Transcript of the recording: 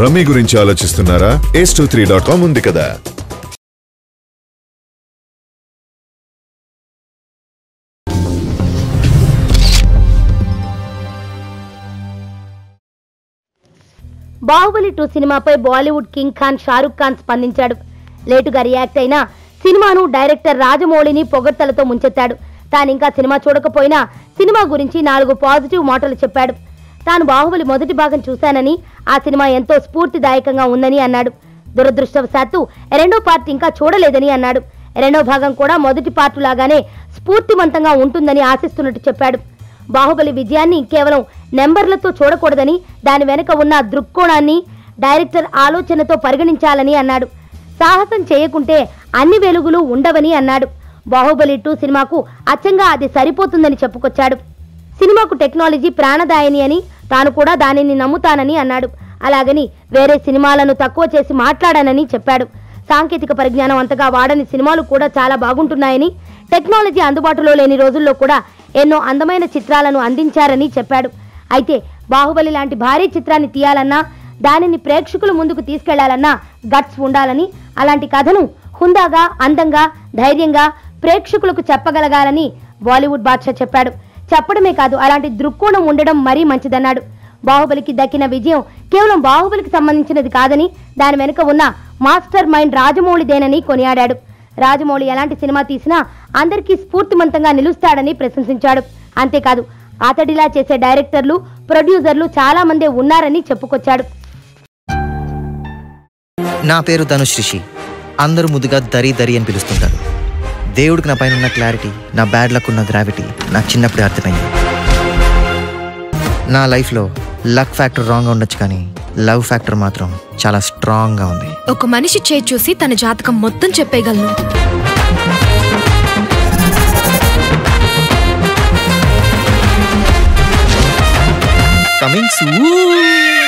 Rummy గురించి ఆలోచిస్తున్నారా? ace23.com ఉంది కదా. బాహుబలి 2 సినిమాపై బాలీవుడ్ కింగ్ ఖాన్ షారుఖ్ ఖాన్ స్పందించాడు. లేటుగా రియాక్ట్ అయిన సినిమాను డైరెక్టర్ రాజమౌళిని పొగడ్తలతో ముంచెత్తాడు. తానింకా సినిమా చూడకపోయినా సినిమా గురించి 4 పాజిటివ్ మాటలు చెప్పాడు. తాను బాహుబలి మొదటి భాగం చూశానని, ఆ సినిమా ఎంతో స్ఫూర్తిదాయకంగా ఉందని అన్నాడు. దురదృష్టవశాత్తు రెండో పార్ట్ ఇంకా చూడలేదని అన్నాడు. రెండో భాగం కూడా మొదటి పార్ట్ లాగానే స్ఫూర్తివంతంగా ఉంటుందని ఆశిస్తున్నట్టు చెప్పాడు. బాహుబలి విజయాన్ని కేవలం నెంబర్లతో చూడకూడదని, దాని వెనుక ఉన్న దృక్కోణాన్ని డైరెక్టర్ ఆలోచనతో పరిగణించాలని అన్నాడు. సాహసం చేయకుంటే అన్ని వెలుగులు ఉండవని అన్నాడు. బాహుబలి 2 సినిమాకు అచ్చంగా అది సరిపోతుందని చెప్పుకొచ్చాడు. సినిమాకు టెక్నాలజీ ప్రాణదాయని అని, తాను కూడా దానిని నమ్ముతానని అన్నాడు. అలాగని వేరే సినిమాలను తక్కువ చేసి మాట్లాడానని చెప్పాడు. సాంకేతిక పరిజ్ఞానం అంతగా వాడని సినిమాలు కూడా చాలా బాగుంటున్నాయని, టెక్నాలజీ అందుబాటులో లేని రోజుల్లో కూడా ఎన్నో అందమైన చిత్రాలను అందించారని చెప్పాడు. అయితే బాహుబలి లాంటి భారీ చిత్రాన్ని తీయాలన్నా, దానిని ప్రేక్షకుల ముందుకు తీసుకెళ్లాలన్నా గట్స్ ఉండాలని, అలాంటి కథను హుందాగా, అందంగా, ధైర్యంగా ప్రేక్షకులకు చెప్పగలగాలని బాలీవుడ్ బాద్షా చెప్పాడు. చెప్పడమే కాదు, అలాంటి దృక్కోణం ఉండడం మరీ మంచిదన్నాడు. బాహుబలికి దక్కిన విజయం కేవలం బాహుబలికి సంబంధించినది కాదని, దాని వెనుక ఉన్న మాస్టర్ మైండ్ రాజమౌళిదేనని కొనియాడాడు. రాజమౌళి ఎలాంటి సినిమా తీసినా అందరికీ స్ఫూర్తిమంతంగా నిలుస్తాడని ప్రశంసించాడు. అంతేకాదు, అతడిలా చేసే డైరెక్టర్లు, ప్రొడ్యూసర్లు చాలా మందే ఉన్నారని చెప్పుకొచ్చాడు. నా పేరు ధనుష్ రిషి. అందరూ ముద్దుగా దరి దరి అని పిలుస్తుంటారు. దేవుడికి నా పైన ఉన్న క్లారిటీ, నా బ్యాడ్ లక్ ఉన్న గ్రావిటీ నాకు చిన్నప్పుడే అర్థమైంది. నా లైఫ్లో లక్ ఫ్యాక్టర్ రాంగ్గా ఉండొచ్చు, కానీ లవ్ ఫ్యాక్టర్ మాత్రం చాలా స్ట్రాంగ్గా ఉంది. ఒక మనిషి చేయి చూసి తన జాతకం మొత్తం చెప్పేయగలను. Coming soon.